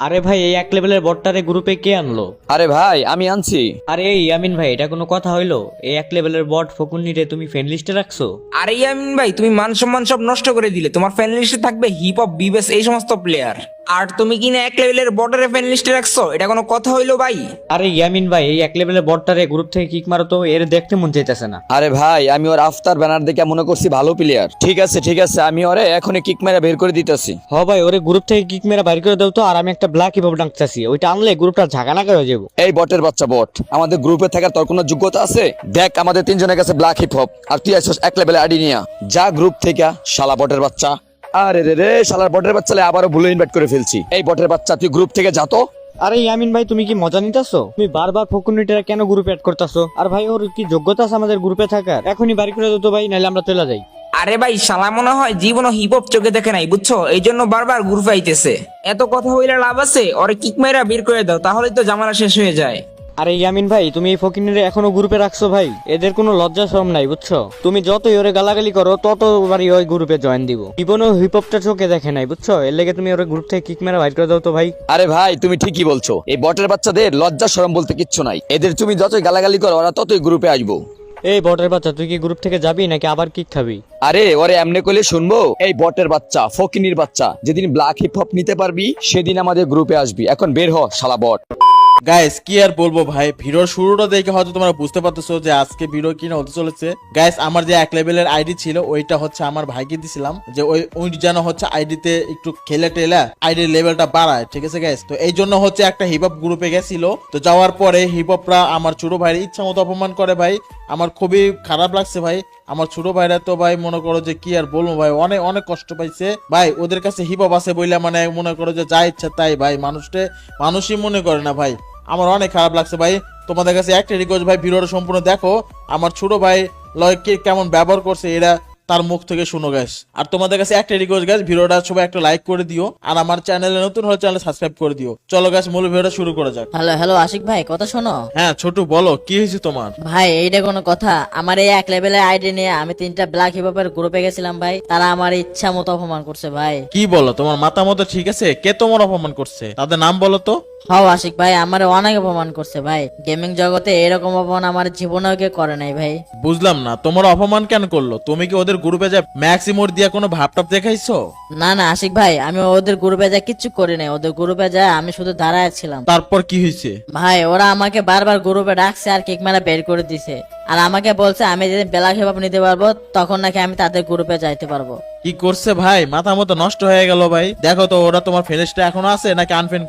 আরে ভাই, এই এক লেভেলের বটটারে গ্রুপে কে আনলো? আরে ভাই আমি আনছি। আরে এই ইয়ামিন ভাই, এটা কোনো কথা হইলো? এই এক লেভেলের বট ফকুন্নিরে তুমি ফ্রেন্ড লিস্টে রাখছো? আরে ইয়ামিন ভাই, তুমি মান সম্মান সব নষ্ট করে দিলে। তোমার ফ্যান লিস্টে থাকবে হিপ হপ, বিবেস এই সমস্ত প্লেয়ার, আর তুমি কিনা এক লেভেলের বটের ফ্যান লিস্টে রাখছো? এটা কোনো কথা হইলো ভাই? আরে ইয়ামিন ভাই, এই এক লেভেলের বটটারে গ্রুপ থেকে কিক মারো তো, এর দেখতে মন চাইতেছে না। আরে ভাই আমি ওর আফতার ব্যানার দেখে মনে করছি ভালো প্লেয়ার। ঠিক আছে আমি ওরে এখনই কিক মেরে বের করে দিতেছি। হ ভাই, ওরে গ্রুপ থেকে কিক মেরে বাইর করে দাও তো। আর আমি একটা ব্ল্যাক হিপ হপ ডাকতেছি, ওইটা আনলে গ্রুপটা ঝাঁকানাকা হয়ে যাবো। এই বটের বাচ্চা বট, আমাদের গ্রুপে থাকার তোর কোনো যোগ্যতা আছে? দেখ আমাদের তিনজনের কাছে ব্ল্যাক হিপ হপ, আর তুই আসছিস এক লেভেলে আইডি নিয়া। যা গ্রুপ থেকে, শালা বটের বাচ্চা। আরে রে শালার বটের বাচ্চা, আবারও ভুলে ইনভাইট করে ফেলছি। এই বটের বাচ্চা তুই গ্রুপ থেকে যা তো। আরে ইয়ামিন ভাই, তুমি কি মজা নিতেছো? তুমি বারবার ফকুন্নিটা কেন গ্রুপে অ্যাড করতেছো? আর ভাই, ওর কি যোগ্যতা আছে আমাদের গ্রুপে থাকার? এখনই বাড়ি করে দাও তো ভাই, নাহলে আমরা চলে যাই। আরে ভাই, শালা মনে হয় জীবনও হিপ হপ চোখে দেখে নাই, বুঝছো? এই জন্য বারবার গ্রুপে আইতেছে। এত কথা হইলে লাভ আছে? ওরে কিক মেরা বের করে দাও, তাহলেই তো জামালা শেষ হয়ে যায়। আরে ইয়ামিন ভাই, তুমি এই ফকিনিরে এখনো গ্রুপে রাখছো ভাই? এদের কোনো লজ্জা শরম নাই, বুঝছো? তুমি যতই ওরে গালাগালি করো ততবারই ওই গ্রুপে জয়েন দিব। জীবনেও হিপ হপটা চোখে দেখে নাই, বুঝছো? এর লেগে তুমি ওরে গ্রুপ থেকে কিক মেরা বাইর করে দাও তো ভাই। আরে ভাই তুমি ঠিকই বলছো, এই বটের বাচ্চাদের লজ্জা শরম বলতে কিচ্ছু নাই। এদের তুমি যতই গালাগালি করো ওরা ততই গ্রুপে আসবো। এই বটের বাচ্চা, তুই কি গ্রুপ থেকে যাবি নাকি আবার কিক খাবি? আরে ওরে এমনি কইলে শুনবো? এই বটের বাচ্চা, ফকিনির বাচ্চা, যেদিন ব্ল্যাক হিপ হপ নিতে পারবি সেদিন আমাদের গ্রুপে আসবি। এখন বের হ শালা বট। গাইস কি আর বলবো ভাই, ভিডিওর শুরুটা দেখে হয়তো তোমরা বুঝতে পারতেছো যে আজকে ভিডিও কিনা হতে চলেছে। গাইস আমার যে এক লেভেলের আইডি ছিল ওইটা হচ্ছে আমার ভাইকে দিছিলাম, যে ওই যেন হচ্ছে আইডিতে একটু খেলে টেলে আইডির লেভেলটা বাড়ায়। ঠিক আছে গাইস, তো এই জন্য হচ্ছে একটা হিপ হপ গ্রুপে গেছিল। তো যাওয়ার পরে হিপ হপরা আমার ছোট ভাইয়ের ইচ্ছা মতো অপমান করে ভাই। আমার খুবই খারাপ লাগছে ভাই। আমার ছোট ভাইরা তো ভাই মনে করো যে কি আর বলবো ভাই, অনেক অনেক কষ্ট পাইছে ভাই। ওদের কাছে হিপ হপ আছে বইলে মানে মনে করো যে যা ইচ্ছা তাই ভাই, মানুষই মনে করে না ভাই। আমার অনেক খারাপ লাগছে ভাই। তোমাদের কাছে একটা রিকোয়েস্ট ভাই, ভিডিওটা সম্পূর্ণ দেখো। আমার ছোট ভাই লয়কে কেমন ব্যবহার করছে এরা তার মুখ থেকে শুনো গাইস। আর তোমাদের কাছে একটা রিকোয়েস্ট গাইস, ভিডিওটা সবাই একটা লাইক করে দিও, আর আমার চ্যানেলে নতুন হলে চ্যানেল সাবস্ক্রাইব করে দিও। চলো গাইস মূল ভিডিওটা শুরু করা যাক। হ্যালো হ্যালো আশিক ভাই, কথা শোনো। হ্যাঁ ছোটু বলো, কি হয়েছে তোমার? ভাই এইটা কোনো কথা? আমার এই এক লেভেলের আইডি নিয়ে আমি 3টা ব্ল্যাক হিপ হপের গ্রুপে গেছিলাম ভাই, তারা আমার ইচ্ছা মতো অপমান করছে ভাই। কি বলো, তোমার মাথা মতো ঠিক আছে? কে তোমার অপমান করছে? তাদের নাম বলো তো। হাও আশিক ভাই, আমার অনেক অপমান করছে ভাই। গেমিং জগতে এরকম অপমান আমার জীবনেও কেউ করে নাই ভাই। বুঝলাম না, তোমার অপমান কেন করলো? তুমি কি ওদের গ্রুপে যা ম্যাক্সিমোর দিয়ে কোনো ভাবটাপ দেখাইছো? না না আশিক ভাই, আমি ওদের গ্রুপে যা কিচ্ছু করি নাই। ওদের গ্রুপে যা আমি শুধু দাঁড়ায় ছিলাম। তারপর কি হয়েছে? ভাই ওরা আমাকে বারবার গ্রুপে ডাকছে আর কিক মেরা বের করে দিছে। আর আমাকে বলছে আমি যেদিন ব্ল্যাক হিপ হপ নিতে পারবো তখন নাকি আমি তাদের গ্রুপে যাইতে পারবো। কি করছে ভাই? মাথা মতো নষ্ট হয়ে গেল ভাই। দেখো তো ওরা তোমার ফ্রেন্ডসটা এখনো আছে নাকি আনফ্রেন্ড